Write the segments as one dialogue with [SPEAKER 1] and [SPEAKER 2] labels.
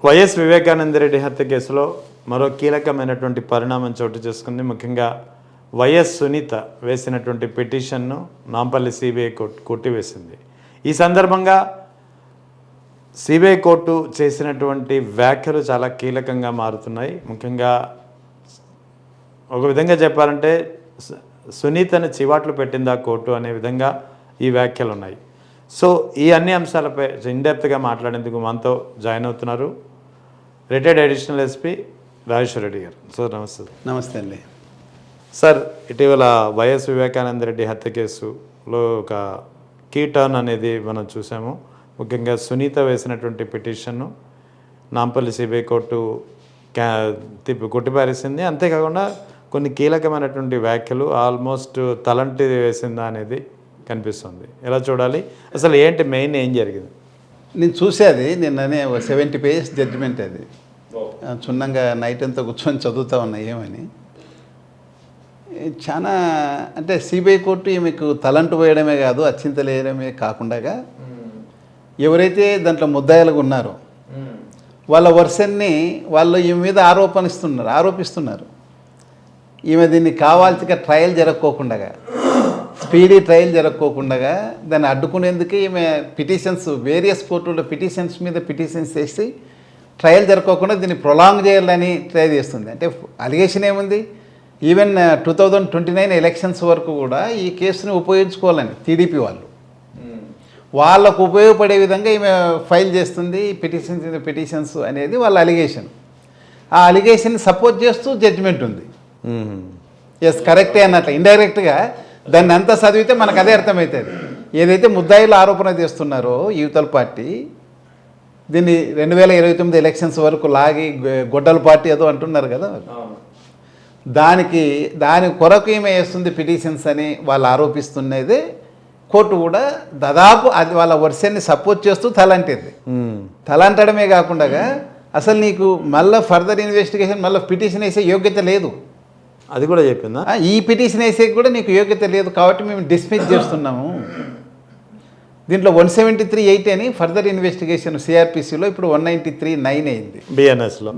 [SPEAKER 1] YS Vivekananda Reddy హత్య కేసులో మరో కీలకమైనటువంటి పరిణామం చోటు చేసుకుంది. ముఖ్యంగా వైఎస్ సునీత వేసినటువంటి పిటిషన్ను నాంపల్లి సిబిఐ కోర్టు కొట్టివేసింది. ఈ సందర్భంగా సిబిఐ కోర్టు చేసినటువంటి వ్యాఖ్యలు చాలా కీలకంగా మారుతున్నాయి. ముఖ్యంగా ఒక విధంగా చెప్పాలంటే సునీతను చివాట్లు పెట్టింది ఆ కోర్టు అనే విధంగా ఈ వ్యాఖ్యలు ఉన్నాయి. సో ఈ అన్ని అంశాలపై ఇన్డెప్త్గా మాట్లాడేందుకు మనతో జాయిన్ అవుతున్నారు retired additional SP Rajeshwara Reddy గారు. సార్ నమస్తే.
[SPEAKER 2] నమస్తే అండి.
[SPEAKER 1] సార్, ఇటీవల వైఎస్ వివేకానంద రెడ్డి హత్య కేసులో ఒక కీ టర్న్ అనేది మనం చూసాము. ముఖ్యంగా సునీత వేసినటువంటి పిటిషన్ను నాంపల్లి సిబిఐ కోర్టు కొట్టిపారేసింది. అంతేకాకుండా కొన్ని కీలకమైనటువంటి వ్యాఖ్యలు ఆల్మోస్ట్ తలంటి వేసిందా అనేది కనిపిస్తుంది. ఎలా చూడాలి, అసలు ఏంటి మెయిన్ ఏం జరిగింది?
[SPEAKER 2] నేను చూసేది నిన్ననే 70 పేజెస్ జడ్జిమెంట్. అది క్షుణ్ణంగా నైట్ అంతా కూర్చొని చదువుతూ ఉన్నా ఏమని. చాలా అంటే సిబిఐ కోర్టు మీకు తలంటు వేయడమే కాదు, అచ్చింతలు వేయడమే కాకుండా ఎవరైతే దాంట్లో ముద్దాయిలుగా ఉన్నారో వాళ్ళ వర్షన్ని వాళ్ళు ఈమె మీద ఆరోపిస్తున్నారు. ఈమె దీన్ని కావాల్సిన ట్రయల్ జరగకోకుండా, స్పీడీ ట్రయల్ జరగకోకుండా దాన్ని అడ్డుకునేందుకే ఈమె పిటిషన్స్, వేరియస్ కోర్టుల పిటిషన్స్ మీద పిటిషన్స్ చేసి ట్రయల్ జరగకోకుండా దీన్ని ప్రొలాంగ్ చేయాలని ట్రై చేస్తుంది. అంటే అలిగేషన్ ఏముంది, ఈవెన్ 2029 ఎలక్షన్స్ వరకు కూడా ఈ కేసుని ఉపయోగించుకోవాలని టీడీపీ వాళ్ళకు ఉపయోగపడే విధంగా ఈమె ఫైల్ చేస్తుంది పిటిషన్స్ అనేది వాళ్ళ అలిగేషన్. ఆ అలిగేషన్ సపోర్ట్ చేస్తూ జడ్జిమెంట్ ఉంది. ఎస్, కరెక్టే అన్నట్లు ఇండైరెక్ట్గా దాన్ని అంతా చదివితే మనకు అదే అర్థమవుతుంది. ఏదైతే ముద్దాయిలు ఆరోపణ చేస్తున్నారో యువతల పార్టీ, దీన్ని 2029 ఎలక్షన్స్ వరకు లాగి గొడ్డల పార్టీ ఏదో అంటున్నారు కదా, దాని కొరకు ఈమె వేస్తుంది పిటిషన్స్ అని వాళ్ళు ఆరోపిస్తున్నదే కోర్టు కూడా దాదాపు అది వాళ్ళ వర్షాన్ని సపోర్ట్ చేస్తూ తలంటడమే కాకుండా అసలు నీకు మళ్ళీ ఫర్దర్ ఇన్వెస్టిగేషన్ మళ్ళీ పిటిషన్ వేసే యోగ్యత లేదు.
[SPEAKER 1] అది కూడా చెప్పిందా?
[SPEAKER 2] ఈ పిటిషన్ వేసే కూడా నీకు యోగ్యత లేదు కాబట్టి మేము డిస్మిస్ చేస్తున్నాము. దీంట్లో 173(8) అని ఫర్దర్ ఇన్వెస్టిగేషన్ సిఆర్పిసిలో ఇప్పుడు 193(9) అయింది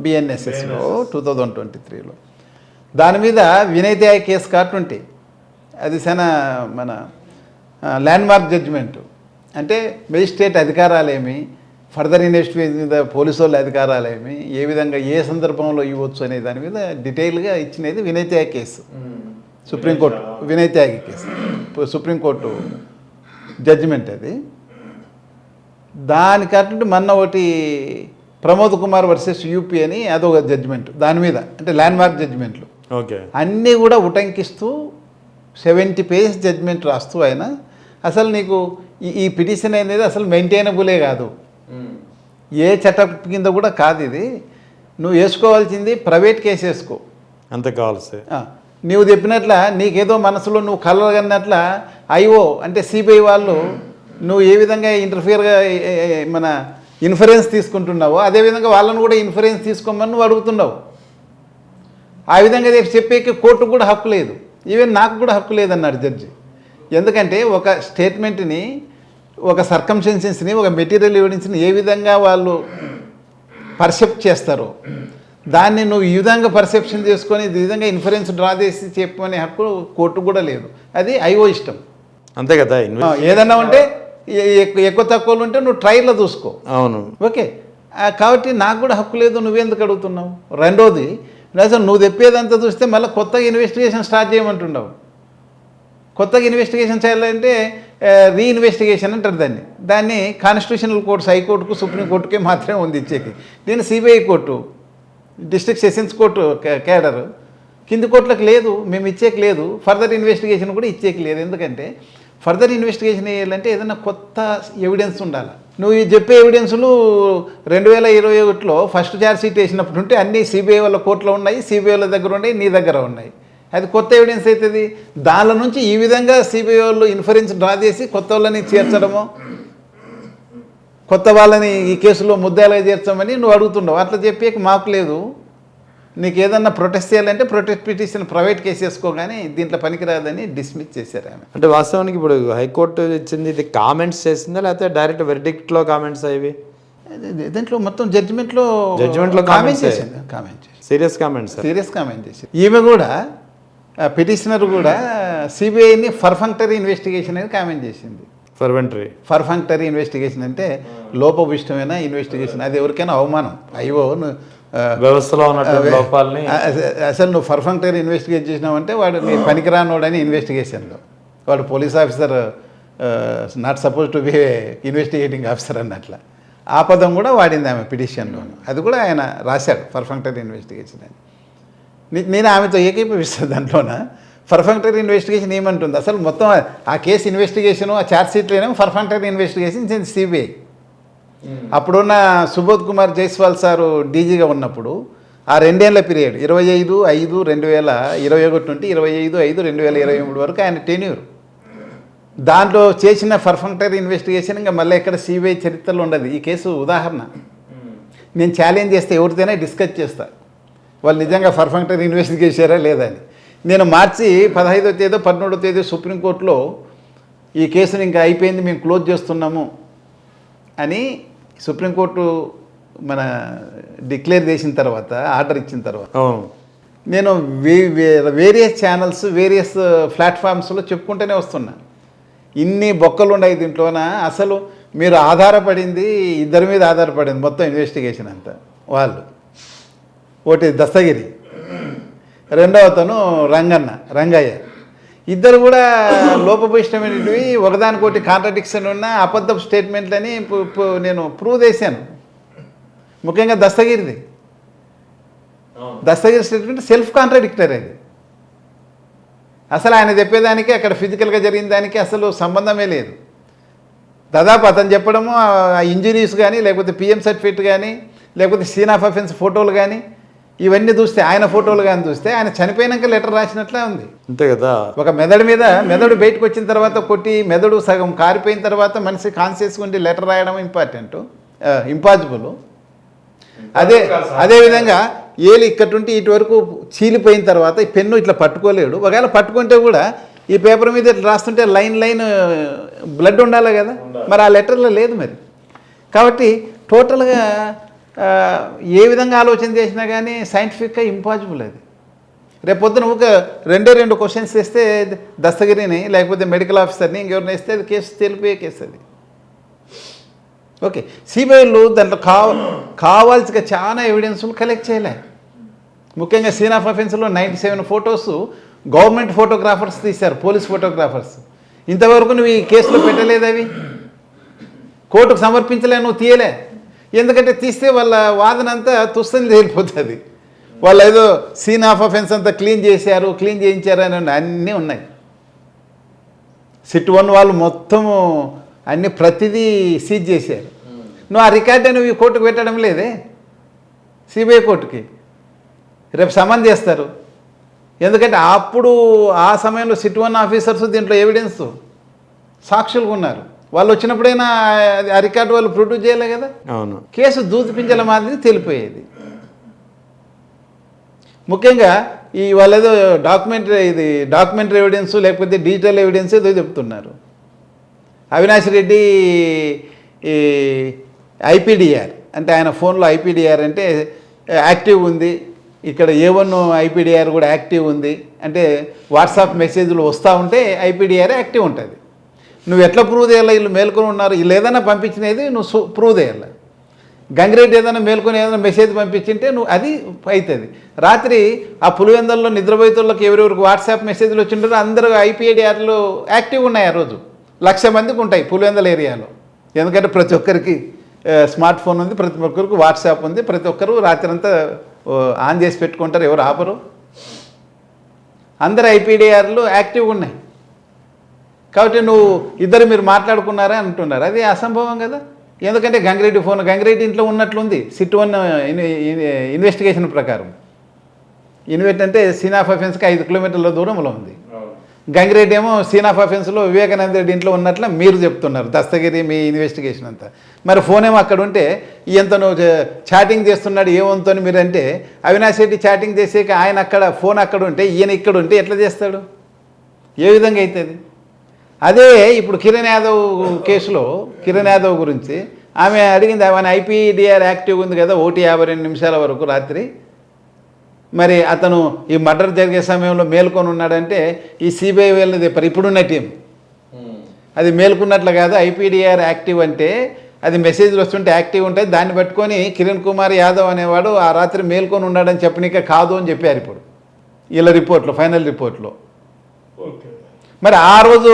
[SPEAKER 2] బిఎన్ఎస్ఎస్లో 2023లో. దాని మీద వినయ్ త్యాగ్ కేసు కాటుంటే అది చాలా మన ల్యాండ్మార్క్ జడ్జిమెంట్. అంటే మెజిస్ట్రేట్ అధికారాలేమి, ఫర్దర్ ఇన్వెస్టిగేషన్ మీద పోలీసు వాళ్ళ అధికారాలేమి, ఏ విధంగా ఏ సందర్భంలో ఇవ్వచ్చు అనే దాని మీద డీటెయిల్గా ఇచ్చినది Vinay Tyag case. Supreme court Vinay Tyag case supreme court judgement. అది దానికంటే మొన్న ఒకటి ప్రమోద్ కుమార్ వర్సెస్ యూపీ అని అదొక జడ్జిమెంట్. దాని మీద అంటే ల్యాండ్మార్క్ జడ్జిమెంట్లు అన్నీ కూడా ఉటంకిస్తూ 70 పేజెస్ జడ్జిమెంట్ రాస్తూ ఆయన అసలు నీకు ఈ పిటిషన్ అనేది అసలు మెయింటైనబులే కాదు, ఏ చట్టం కింద కూడా కాదు. ఇది నువ్వు వేసుకోవాల్సింది ప్రైవేట్ కేసు వేసుకో,
[SPEAKER 1] అంత కావాల్సి.
[SPEAKER 2] నువ్వు చెప్పినట్ల నీకేదో మనసులో నువ్వు కలగన్నట్ల ఐఓ అంటే సిబిఐ వాళ్ళు నువ్వు ఏ విధంగా మన ఇన్ఫరెన్స్ తీసుకుంటున్నావో అదేవిధంగా వాళ్ళను కూడా ఇన్ఫరెన్స్ తీసుకోమని నువ్వు అడుగుతున్నావు. ఆ విధంగా చెప్పేకి కోర్టుకు కూడా హక్కు లేదు, ఈవెన్ నాకు కూడా హక్కు లేదన్నాడు జడ్జి. ఎందుకంటే ఒక స్టేట్మెంట్ని, ఒక సర్కమ్స్టెన్సెస్ని, ఒక మెటీరియల్ ఎవిడెన్స్ని ఏ విధంగా వాళ్ళు పర్సెప్ట్ చేస్తారో దాన్ని నువ్వు ఈ విధంగా పర్సెప్షన్ చేసుకొని ఈ విధంగా ఇన్ఫరెన్స్ డ్రా చేసి చెప్పమనే హక్కు కోర్టు కూడా లేదు. అది ఐఓ ఇష్టం,
[SPEAKER 1] అంతే కదా.
[SPEAKER 2] ఏదన్నా ఉంటే ఎక్కువ తక్కువలు ఉంటే నువ్వు ట్రయల్లో చూసుకో.
[SPEAKER 1] అవును,
[SPEAKER 2] ఓకే. కాబట్టి నాకు కూడా హక్కు లేదు, నువ్వెందుకు అడుగుతున్నావు? రెండోది అసలు నువ్వు తెప్పేదంతా చూస్తే మళ్ళీ కొత్తగా ఇన్వెస్టిగేషన్ స్టార్ట్ చేయమంటున్నావు. కొత్తగా ఇన్వెస్టిగేషన్ చేయాలంటే రీఇన్వెస్టిగేషన్ అంటారు దాన్ని కాన్స్టిట్యూషనల్ కోర్ట్స్, హైకోర్టుకు, సుప్రీంకోర్టుకే మాత్రమే ఉంది ఇచ్చేకి. దీన్ని CBI court, district sessions court cadre, కింది కోర్టులకు లేదు, మేము ఇచ్చేకి లేదు. ఫర్దర్ ఇన్వెస్టిగేషన్ కూడా ఇచ్చేకి లేదు. ఎందుకంటే ఫర్దర్ ఇన్వెస్టిగేషన్ వేయాలంటే ఏదైనా కొత్త ఎవిడెన్స్ ఉండాలి. నువ్వు చెప్పే ఎవిడెన్సులు 2021లో ఫస్ట్ ఛార్జ్ షీట్ వేసినప్పుడు ఉంటే అన్నీ సిబిఐ వాళ్ళ కోర్టులో ఉన్నాయి, సిబిఐ వాళ్ళ దగ్గర ఉన్నాయి, నీ దగ్గర ఉన్నాయి. అది కొత్త ఎవిడెన్స్ అవుతుంది. దానిలో నుంచి ఈ విధంగా సిబిఐ వాళ్ళు ఇన్ఫరెన్స్ డ్రా చేసి కొత్త వాళ్ళని చేర్చడము, కొత్త వాళ్ళని ఈ కేసులో ముద్దాయిలుగా చేర్చమని నువ్వు అడుగుతున్నావు. అట్లా చెప్పేకి మాకు లేదు. నీకు ఏదన్నా ప్రొటెస్ట్ చేయాలంటే ప్రొటెస్ట్ పిటిషన్ ప్రైవేట్ కేసు వేసుకో, కానీ దీంట్లో పనికిరాదని డిస్మిస్ చేశారు ఆమె.
[SPEAKER 1] అంటే వాస్తవానికి ఇప్పుడు హైకోర్టు ఇచ్చింది ఇది కామెంట్స్ చేసిందా లేకపోతే డైరెక్ట్ వెర్డిక్ట్లో కామెంట్స్ అవి?
[SPEAKER 2] దీంట్లో మొత్తం జడ్జిమెంట్లో
[SPEAKER 1] Judgment లో
[SPEAKER 2] కామెంట్
[SPEAKER 1] comments
[SPEAKER 2] చేసింది, కామెంట్ చేసింది,
[SPEAKER 1] serious comment sir.
[SPEAKER 2] Serious comment చేసింది. ఈమె కూడా పిటిషనర్ కూడా సిబిఐని పర్ఫంక్టరీ ఇన్వెస్టిగేషన్ అని కామెంట్ చేసింది. పర్ఫంక్టరీ ఇన్వెస్టిగేషన్ అంటే లోపభూయిష్టమైన ఇన్వెస్టిగేషన్, అది ఎవరికైనా అవమానం. అయ్యో
[SPEAKER 1] వ్యవస్థలో ఉన్నటువంటి లోపాలని
[SPEAKER 2] అసలు నువ్వు పర్ఫంక్టరీ ఇన్వెస్టిగేట్ చేసినావంటే వాడు నీ పనికిరానోడని ఇన్వెస్టిగేషన్లో, వాడు police officer not suppose to be investigating officer అన్నట్ల ఆ పదం కూడా వాడింది ఆమె పిటిషన్లోను. అది కూడా ఆయన రాశాడు పర్ఫంక్టరీ ఇన్వెస్టిగేషన్ అని. నేను ఆమెతో ఏకీభవిస్తాను. దాంట్లోన పర్ఫంక్టరీ ఇన్వెస్టిగేషన్ ఏమంటుంది అసలు మొత్తం ఆ కేసు ఇన్వెస్టిగేషను ఆ ఛార్జ్ షీట్లోనేమో పర్ఫంక్టరీ ఇన్వెస్టిగేషన్ సిబిఐ. అప్పుడున్న సుబోధ్ కుమార్ జైస్వాల్ సారు డీజీగా ఉన్నప్పుడు ఆ 2 ఏళ్ల పీరియడ్ 25/5/2021 నుండి 25/5/2023 వరకు ఆయన టెన్యూర్. దాంట్లో చేసిన పర్ఫంక్టరీ ఇన్వెస్టిగేషన్ ఇంకా మళ్ళీ ఎక్కడ సిబిఐ చరిత్రలో ఉండదు. ఈ కేసు ఉదాహరణ. నేను ఛాలెంజ్ చేస్తే ఎవరితోనే డిస్కస్ చేస్తా వాళ్ళు నిజంగా పర్ఫంక్టరీ ఇన్వెస్టిగేట్ చేశారా లేదా అని. నేను మార్చి 15వ తేదీ 17వ తేదీ సుప్రీంకోర్టులో ఈ కేసుని ఇంకా అయిపోయింది మేము క్లోజ్ చేస్తున్నాము అని సుప్రీంకోర్టు మన డిక్లేర్ చేసిన తర్వాత, ఆర్డర్ ఇచ్చిన తర్వాత నేను వేరియస్ ఛానల్స్ వేరియస్ ప్లాట్ఫామ్స్లో చెప్పుకుంటూనే వస్తున్నా. ఇన్ని బొక్కలు ఉన్నాయి దీంట్లోన. అసలు మీరు ఆధారపడింది ఇద్దరి మీద ఆధారపడింది మొత్తం ఇన్వెస్టిగేషన్ అంతా. వాళ్ళు ఒకటి దస్తగిరి, రెండవ అతను రంగయ్య. ఇద్దరు కూడా లోపభూయిష్టమైనవి, ఒకదానికొకటి కాంట్రడిక్షన్ ఉన్న అబద్ధపు స్టేట్మెంట్లని నేను ప్రూవ్ చేశాను. ముఖ్యంగా దస్తగిరి స్టేట్మెంట్ సెల్ఫ్ కాంట్రడిక్టరీ. అది అసలు ఆయన చెప్పేదానికి అక్కడ ఫిజికల్గా జరిగిన దానికి అసలు సంబంధమే లేదు. దాదాపు అతను చెప్పడము ఆ ఇంజరీస్ కానీ లేకపోతే పిఎం సర్టిఫికేట్ కానీ లేకపోతే సీన్ ఆఫ్ అఫెన్స్ ఫోటోలు కానీ ఇవన్నీ చూస్తే, ఆయన ఫోటోలు కానీ చూస్తే ఆయన చనిపోయినాక లెటర్ రాసినట్లే ఉంది.
[SPEAKER 1] అంతే కదా. ఒక
[SPEAKER 2] మెదడు బయటకు వచ్చిన తర్వాత కొట్టి మెదడు సగం కారిపోయిన తర్వాత మనిషి కాన్షియస్గా ఉండి లెటర్ రాయడం ఇంపాసిబుల్. అదేవిధంగా ఏలు ఇక్కడ నుండి ఇటు వరకు చీలిపోయిన తర్వాత ఈ పెన్ను ఇట్లా పట్టుకోలేడు. ఒకవేళ పట్టుకుంటే కూడా ఈ పేపర్ మీద ఇట్లా రాస్తుంటే లైన్ బ్లడ్ ఉండాలి కదా, మరి ఆ లెటర్లో లేదు మరి. కాబట్టి టోటల్గా ఏ విధంగా ఆలోచన చేసినా కానీ సైంటిఫిక్గా ఇంపాసిబుల్. అది రేపు పొద్దున ఒక 2 క్వశ్చన్స్ వేస్తే దస్తగిరిని లేకపోతే మెడికల్ ఆఫీసర్ని ఇంకెవరిని వేస్తే అది కేసు తెలిపే కేసు. అది ఓకే. సిబిఐలు దాంట్లో కావాల్సిన చాలా ఎవిడెన్స్లు కలెక్ట్ చేయలే. ముఖ్యంగా సీన్ ఆఫ్ అఫెన్స్లో 97 ఫొటోస్ గవర్నమెంట్ ఫోటోగ్రాఫర్స్ తీశారు, పోలీస్ ఫోటోగ్రాఫర్స్. ఇంతవరకు నువ్వు ఈ కేసులో పెట్టలేదు, అవి కోర్టుకు సమర్పించలే, నువ్వు తీయలే. ఎందుకంటే తీస్తే వాళ్ళ వాదన అంతా తుస్సని తేలిపోతుంది. వాళ్ళు ఏదో సీన్ ఆఫ్ అఫెన్స్ అంతా క్లీన్ చేయించారు అని అన్నీ ఉన్నాయి. సిట్ 1 వాళ్ళు మొత్తము అన్నీ ప్రతిదీ సీజ్ చేశారు. నువ్వు ఆ రికార్డు నువ్వు ఈ కోర్టుకు పెట్టడం లేదే, సిబిఐ కోర్టుకి. రేపు సమన్ చేస్తారు. ఎందుకంటే అప్పుడు ఆ సమయంలో సిట్ 1 ఆఫీసర్స్ దీంట్లో ఎవిడెన్స్ సాక్షులుగా ఉన్నారు. వాళ్ళు వచ్చినప్పుడైనా ఆ రికార్డు వాళ్ళు ప్రొడ్యూస్ చేయలే కదా.
[SPEAKER 1] అవును.
[SPEAKER 2] కేసు దూదిపించల మాదిరి తెలిపోయేది. ముఖ్యంగా ఈ వాళ్ళేదో డాక్యుమెంటరీ ఎవిడెన్స్ లేకపోతే డిజిటల్ ఎవిడెన్స్ ఏదో చెప్తున్నారు. అవినాష్ రెడ్డి ఈ ఐపీడిఆర్ అంటే ఆయన ఫోన్లో ఐపీడిఆర్ అంటే యాక్టివ్ ఉంది, ఇక్కడ A1 ఐపీడిఆర్ కూడా యాక్టివ్ ఉంది అంటే వాట్సాప్ మెసేజ్లు వస్తూ ఉంటే ఐపీడిఆర్ యాక్టివ్ ఉంటుంది. నువ్వు ఎట్లా ప్రూవ్ చేయాలి? వీళ్ళు మేల్కొని ఉన్నారు, వీళ్ళు ఏదైనా పంపించినది నువ్వు ప్రూవ్ చేయాలి. గంగిరెడ్డి ఏదైనా మేల్కొని ఏదైనా మెసేజ్ పంపించింటే నువ్వు అది అవుతుంది. రాత్రి ఆ పులివెందుల్లో నిద్రపోయేతుళ్ళకి ఎవరెవరికి వాట్సాప్ మెసేజ్లు వచ్చింటారో అందరూ ఐపీడిఆర్లు యాక్టివ్ ఉన్నాయి. ఆ రోజు 1,00,000 మందికి ఉంటాయి పులివెందుల ఏరియాలో. ఎందుకంటే ప్రతి ఒక్కరికి స్మార్ట్ ఫోన్ ఉంది, ప్రతి ఒక్కరికి వాట్సాప్ ఉంది, ప్రతి ఒక్కరు రాత్రి అంతా ఆన్ చేసి పెట్టుకుంటారు, ఎవరు ఆపరు. అందరు ఐపీడిఆర్లు యాక్టివ్గా ఉన్నాయి. కాబట్టి నువ్వు మీరు మాట్లాడుకున్నారా అంటున్నారు, అది అసంభవం కదా. ఎందుకంటే గంగిరెడ్డి ఇంట్లో ఉన్నట్లుంది సిట్ 1 ఇన్వెస్టిగేషన్ ప్రకారం. అంటే సీన్ ఆఫ్ అఫెన్స్కి 5 కిలోమీటర్ల దూరంలో ఉంది. గంగిరెడ్డి ఏమో సీన్ ఆఫ్ అఫెన్స్లో వివేకానంద రెడ్డి ఇంట్లో ఉన్నట్లు మీరు చెప్తున్నారు, దస్తగిరి మీ ఇన్వెస్టిగేషన్ అంతా. మరి ఫోన్ ఏమో అక్కడ ఉంటే ఈయంత నువ్వు చాటింగ్ చేస్తున్నాడు ఏమంతో మీరు అంటే, అవినాష్ రెడ్డి చాటింగ్ చేసేక ఆయన ఫోన్ అక్కడ ఉంటే ఈయన ఇక్కడ ఉంటే ఎట్లా చేస్తాడు? ఏ విధంగా అవుతుంది? అదే ఇప్పుడు కిరణ్ యాదవ్ కేసులో కిరణ్ యాదవ్ గురించి ఆమె అడిగింది ఆయన ఐపీడీఆర్ యాక్టివ్ ఉంది కదా 1:52 నిమిషాల వరకు రాత్రి, మరి అతను ఈ మర్డర్ జరిగే సమయంలో మేల్కొని ఉన్నాడంటే ఈ సిబిఐ వెళ్ళది ఇప్పుడున్న టీం అది మేల్కొన్నట్లు కాదు. ఐపీడీఆర్ యాక్టివ్ అంటే అది మెసేజ్లు వస్తుంటే యాక్టివ్ ఉంటాయి, దాన్ని పట్టుకొని కిరణ్ కుమార్ యాదవ్ అనేవాడు ఆ రాత్రి మేల్కొని ఉన్నాడని చెప్పనిక కాదు అని చెప్పారు ఇప్పుడు వీళ్ళ రిపోర్ట్లో, ఫైనల్ రిపోర్ట్లో. మరి ఆ రోజు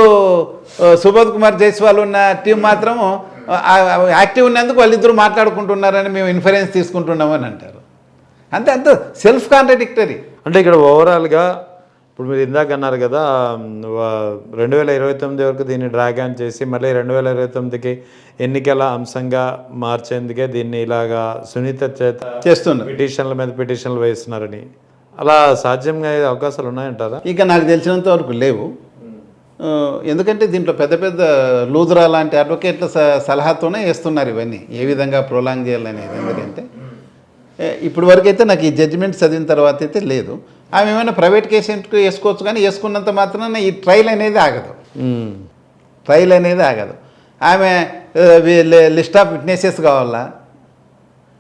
[SPEAKER 2] సుబోధ్ కుమార్ జైస్వాల్ ఉన్న టీం మాత్రం యాక్టివ్ ఉన్నందుకు వాళ్ళిద్దరూ మాట్లాడుకుంటున్నారని మేము ఇన్ఫరెన్స్ తీసుకుంటున్నామని అంటారు. అంత సెల్ఫ్ కాంట్రడిక్టరీ.
[SPEAKER 1] అంటే ఇక్కడ ఓవరాల్గా ఇప్పుడు మీరు ఇందాక అన్నారు కదా 2029 వరకు దీన్ని డ్రాగ్ ఆన్ చేసి మళ్ళీ 2029కి ఎన్నికల అంశంగా మార్చేందుకే దీన్ని ఇలాగా సునీత చేత
[SPEAKER 2] చేస్తున్నారు,
[SPEAKER 1] పిటిషన్ల మీద పిటిషన్లు వేస్తున్నారని. అలా సాధ్యంగా అయ్యే అవకాశాలు ఉన్నాయంటారా?
[SPEAKER 2] ఇక నాకు తెలిసినంత వరకు లేవు. ఎందుకంటే దీంట్లో పెద్ద పెద్ద లూథరా లాంటి అడ్వకేట్ల సలహాతోనే వేస్తున్నారు ఇవన్నీ ఏ విధంగా ప్రొలాంగ్ చేయాలనేది. ఎందుకంటే ఇప్పటి వరకు అయితే నాకు ఈ జడ్జిమెంట్ చదివిన తర్వాత అయితే లేదు. ఆమె ఏమైనా ప్రైవేట్ కేసు వేసుకోవచ్చు, కానీ వేసుకున్నంత మాత్రాన ఈ ట్రయల్ అనేది ఆగదు. ట్రయల్ అనేది ఆగదు. ఆమె లిస్ట్ ఆఫ్ విట్నెసెస్ కావాలా,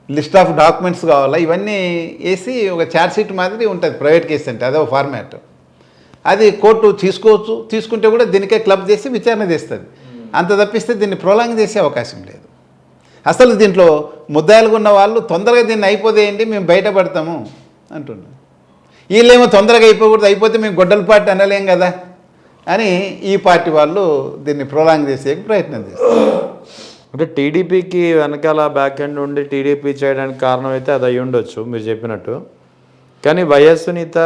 [SPEAKER 2] లిస్ట్ ఆఫ్ డాక్యుమెంట్స్ కావాలా, ఇవన్నీ వేసి ఒక ఛార్జ్షీట్ మాదిరి ఉంటుంది ప్రైవేట్ కేసు అంటే. అదే ఒక ఫార్మాట్. అది కోర్టు తీసుకోవచ్చు, తీసుకుంటే కూడా దీనికే క్లబ్ చేసి విచారణ చేస్తుంది. అంత తప్పిస్తే దీన్ని ప్రొలాంగ్ చేసే అవకాశం లేదు. అసలు దీంట్లో ముద్దాయిలుగా ఉన్న వాళ్ళు తొందరగా దీన్ని అయిపోదేయండి మేము బయటపడతాము అంటున్నారు. వీళ్ళేమో తొందరగా అయిపోకూడదు, అయిపోతే మేము గొడ్డల పార్టీ అనలేం కదా అని ఈ పార్టీ వాళ్ళు దీన్ని ప్రొలాంగ్ చేసే ప్రయత్నం చేస్తారు.
[SPEAKER 1] అంటే టీడీపీకి వెనకాల బ్యాక్ ఎండ్ ఉండి టీడీపీ చేయడానికి కారణం అయితే అది అయ్యి ఉండొచ్చు మీరు చెప్పినట్టు. కానీ వైఎస్ సునీత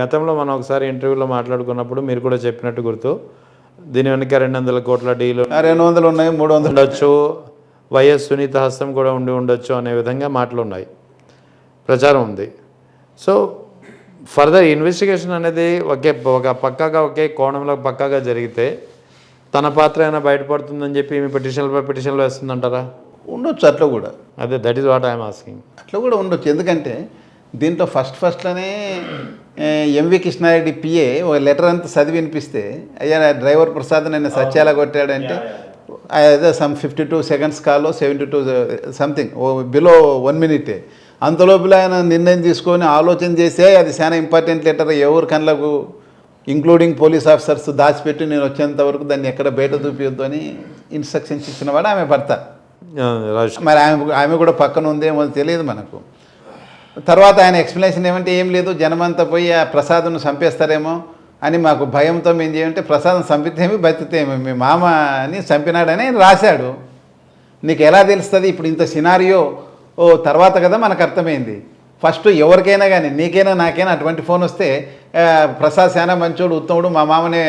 [SPEAKER 1] గతంలో మనం ఒకసారి ఇంటర్వ్యూలో మాట్లాడుకున్నప్పుడు మీరు కూడా చెప్పినట్టు గుర్తు, దీని వెనక 200 కోట్ల డీలు
[SPEAKER 2] 200 ఉన్నాయి, 300
[SPEAKER 1] ఉండొచ్చు, వైఎస్ సునీత హస్తం కూడా ఉండొచ్చు అనే విధంగా మాటలు ఉన్నాయి, ప్రచారం ఉంది. సో ఫర్దర్ ఇన్వెస్టిగేషన్ అనేది ఒక ఒకే కోణంలో పక్కాగా జరిగితే తన పాత్ర అయినా బయటపడుతుందని చెప్పి మీ పిటిషన్లు వేస్తుందంటారా?
[SPEAKER 2] ఉండొచ్చు అట్లా కూడా.
[SPEAKER 1] అదే that is what I'm asking.
[SPEAKER 2] అట్లా కూడా ఉండొచ్చు. ఎందుకంటే దీంట్లో ఫస్ట్లోనే ఎంవి కృష్ణారెడ్డి పిఏ ఒక లెటర్ అంతా చదివి వినిపిస్తే, అయ్యా డ్రైవర్ ప్రసాద్ నన్ను సత్యాల కొట్టాడంటే అదే సమ్ 52 సెకండ్స్ కాలో 72 సంథింగ్ బిలో 1 మినిటే. అంతలోపల ఆయన నిర్ణయం తీసుకొని ఆలోచన చేసే అది చాలా ఇంపార్టెంట్ లెటర్, ఎవరి కళ్ళకు ఇంక్లూడింగ్ పోలీస్ ఆఫీసర్స్ దాచిపెట్టి నేను వచ్చేంత వరకు దాన్ని ఎక్కడ బయట చూపించొద్దు అని ఇన్స్ట్రక్షన్స్ ఇచ్చినవాడు ఆమె భర్త. మరి ఆమె కూడా పక్కన ఉందేమో తెలియదు మనకు. తర్వాత ఆయన ఎక్స్ప్లెనేషన్ ఏమంటే ఏం లేదు, జనమంతా పోయి ఆ ప్రసాద్ను చంపేస్తారేమో అని మాకు భయంతో మేము చేయంటే ప్రసాదం చంపితేమి బతితేమి మీ మామ అని చంపినాడని రాశాడు. నీకు ఎలా తెలుస్తుంది? ఇప్పుడు ఇంత సినారియో తర్వాత కదా మనకు అర్థమైంది. ఫస్ట్ ఎవరికైనా కానీ నీకైనా నాకైనా అటువంటి ఫోన్ వస్తే ప్రసాద్ శానా మంచోడు ఉత్తముడు మా మామనే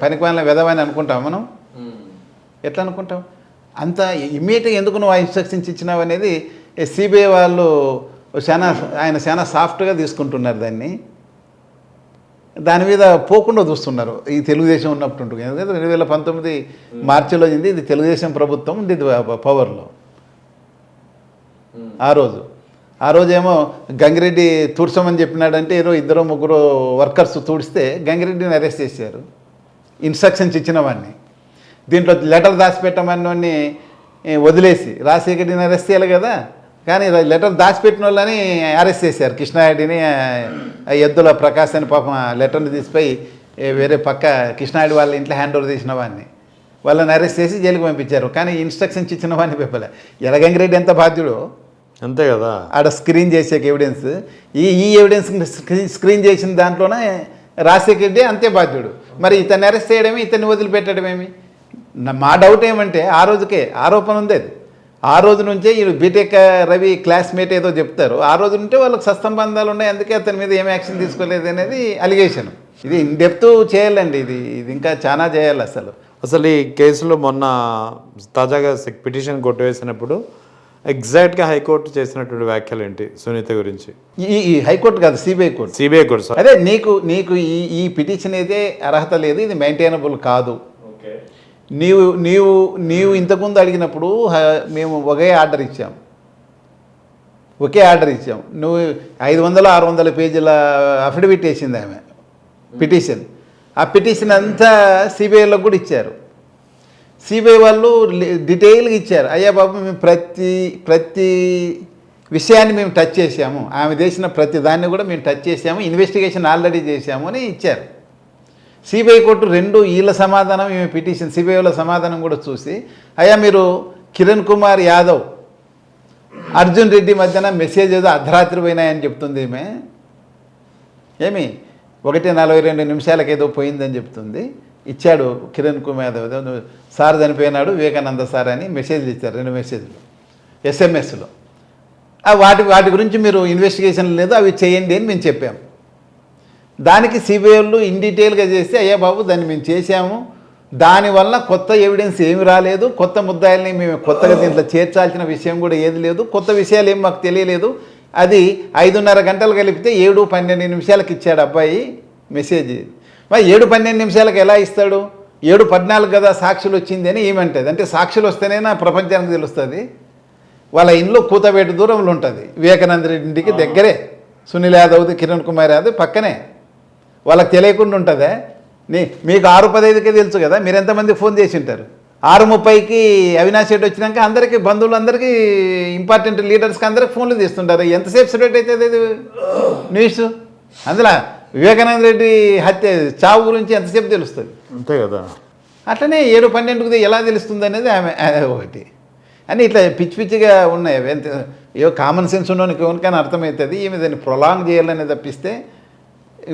[SPEAKER 2] పనికిమాలిన వెదవని అనుకుంటాం మనం. ఎట్లా అనుకుంటాం? అంత ఇమ్మీడియట్గా ఎందుకు నువ్వు ఆ ఇన్స్ట్రక్షన్స్ ఇచ్చినావు అనేది సిబిఐ వాళ్ళు ఆయన చాలా సాఫ్ట్గా తీసుకుంటున్నారు దాన్ని. దాని మీద పోకుండా చూస్తున్నారు ఈ తెలుగుదేశం ఉన్నప్పుడు. ఎందుకంటే 2019 మార్చిలో అయింది, ఇది తెలుగుదేశం ప్రభుత్వం ఉండేది పవర్లో. ఆ రోజేమో గంగిరెడ్డి తూడ్చమని చెప్పినాడంటే ఏదో 2-3 వర్కర్స్ తూడిస్తే గంగిరెడ్డిని అరెస్ట్ చేశారు, ఇన్స్ట్రక్షన్స్ ఇచ్చిన వాడిని. దీంట్లో లెటర్ దాచిపెట్టమని వదిలేసి రాజశేఖరెడ్డిని అరెస్ట్ చేయాలి కదా, కానీ లెటర్ దాచిపెట్టిన వాళ్ళని అరెస్ట్ చేశారు. కృష్ణారెడ్డిని ఎద్దుల ప్రకాశ్ అని పాపం లెటర్ని తీసిపోయి వేరే పక్క కృష్ణారెడ్డి వాళ్ళ ఇంట్లో హ్యాండ్ ఓవర్ చేసిన వాడిని వాళ్ళని అరెస్ట్ చేసి జైలుకి పంపించారు. కానీ ఇన్స్ట్రక్షన్స్ ఇచ్చిన వాడిని పెప్పలే. ఎలగంగిరెడ్డి ఎంత బాధ్యుడు
[SPEAKER 1] అంతే కదా.
[SPEAKER 2] ఆడ స్క్రీన్ చేసే ఎవిడెన్స్ ఈ ఎవిడెన్స్ స్క్రీన్ చేసిన దాంట్లోనే రాజశేఖర్ రెడ్డి అంతే బాధ్యుడు. మరి ఇతన్ని అరెస్ట్ చేయడమే, ఇతన్ని వదిలిపెట్టడమేమి? మా డౌట్ ఏమంటే ఆ రోజుకే ఆరోపణ ఉంది. అది ఆ రోజు నుంచే ఈ బీటెక్ రవి క్లాస్మేట్ ఏదో చెప్తారు, ఆ రోజు నుంటే వాళ్ళకి సత్సంబంధాలు ఉన్నాయి, అందుకే అతని మీద ఏం యాక్షన్ తీసుకోలేదు అనేది అలిగేషన్. ఇది ఇన్ డెప్త్ చేయాలండి, ఇది ఇంకా చాలా చేయాలి.
[SPEAKER 1] అసలు ఈ కేసులో మొన్న తాజాగా పిటిషన్ కొట్టివేసినప్పుడు ఎగ్జాక్ట్గా హైకోర్టు చేసినటువంటి వ్యాఖ్యలు ఏంటి సునీత గురించి?
[SPEAKER 2] ఈ హైకోర్టు కాదు, సిబిఐ కోర్టు. అదే నీకు ఈ పిటిషన్ అయితే అర్హత లేదు, ఇది మెయింటైనబుల్ కాదు. నీవు ఇంతకుముందు అడిగినప్పుడు మేము ఒకే ఆర్డర్ ఇచ్చాం. నువ్వు 500-600 పేజీల అఫిడవిట్ వేసింది ఆమె పిటిషన్. ఆ పిటిషన్ అంతా సిబిఐలో కూడా ఇచ్చారు. సిబిఐ వాళ్ళు డీటెయిల్గా ఇచ్చారు, అయ్యా బాబు మేము ప్రతి విషయాన్ని మేము టచ్ చేసాము, ఆమె చేసిన ప్రతి దాన్ని కూడా మేము టచ్ చేసాము, ఇన్వెస్టిగేషన్ ఆల్రెడీ చేసాము అని ఇచ్చారు. సిబిఐ కోర్టు రెండు వీళ్ళ సమాధానం, ఈమె పిటిషన్ సిబిఐ వాళ్ళ సమాధానం కూడా చూసి, అయ్యా మీరు కిరణ్ కుమార్ యాదవ్ అర్జున్ రెడ్డి మధ్యన మెసేజ్ ఏదో అర్ధరాత్రి పోయినాయని చెప్తుంది ఈమె, ఏమి 1:42 ఏదో పోయిందని చెప్తుంది. ఇచ్చాడు కిరణ్ కుమార్ యాదవ్, సార్ చనిపోయినాడు వివేకానంద సార్ అని మెసేజ్లు ఇచ్చారు, 2 మెసేజ్లు ఎస్ఎంఎస్లో. వాటి గురించి మీరు ఇన్వెస్టిగేషన్ లేదు, అవి చేయండి అని మేము చెప్పాము. దానికి సిబిఐ వాళ్ళు ఇన్ డీటెయిల్గా చేస్తే, అయ్యా బాబు దాన్ని మేము చేశాము, దానివల్ల కొత్త ఎవిడెన్స్ ఏమి రాలేదు, కొత్త ముద్దాయిల్ని మేము కొత్తగా దీంట్లో చేర్చాల్సిన విషయం కూడా ఏది లేదు, కొత్త విషయాలు ఏం మాకు తెలియలేదు. అది 5:30 గంటలు కలిపితే 7:12 ఇచ్చాడు అబ్బాయి మెసేజ్. మరి 7:12 ఎలా ఇస్తాడు? 7:14 కదా సాక్షులు వచ్చింది అని ఏమంటుంది. అంటే సాక్షులు వస్తేనే నా ప్రపంచానికి తెలుస్తుంది. వాళ్ళ ఇంట్లో కూతబేట దూరంలో ఉంటుంది, వివేకానంద రెడ్డి ఇంటికి దగ్గరే, సునీల్ యాదవ్ది కిరణ్ కుమార్ యాదవ్ పక్కనే. వాళ్ళకి తెలియకుండా ఉంటుందా? మీకు 6:15కే తెలుసు కదా, మీరు ఎంతమంది ఫోన్ చేసి ఉంటారు. 6:30కి అవినాష్ రెడ్డి వచ్చినాక అందరికీ బంధువులందరికీ ఇంపార్టెంట్ లీడర్స్కి అందరికీ ఫోన్లు తీస్తుంటారు. ఎంతసేపు స్ప్రెడ్ అవుతుంది ఇది న్యూస్? అందులో వివేకానంద రెడ్డి హత్య చావు గురించి ఎంతసేపు తెలుస్తుంది?
[SPEAKER 1] అంతే కదా.
[SPEAKER 2] అట్లనే 7:12కి ఎలా తెలుస్తుంది అనేది ఆమె ఒకటి అని ఇట్లా పిచ్చి పిచ్చిగా ఉన్నాయి. అవి ఎంత ఏవో కామన్ సెన్స్ ఉన్నోనికి ఎవరికైనా అర్థమవుతుంది. ఈమె దాన్ని ప్రొలాంగ్ చేయాలని తప్పిస్తే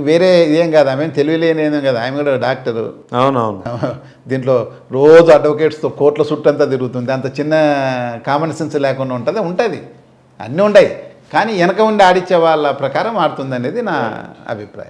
[SPEAKER 2] వేరే ఏం కాదు. ఆమె తెలివిలేనేం కాదు, ఆమె కూడా డాక్టరు.
[SPEAKER 1] అవునవును.
[SPEAKER 2] దీంట్లో రోజు అడ్వకేట్స్తో కోర్టుల చుట్టంతా తిరుగుతుంది. అంత చిన్న కామన్ సెన్స్ లేకుండా ఉంటుంది. అన్నీ ఉన్నాయి, కానీ వెనక ఉండి ఆడిచ్చే వాళ్ళ ప్రకారం ఆడుతుంది అనేది నా అభిప్రాయం.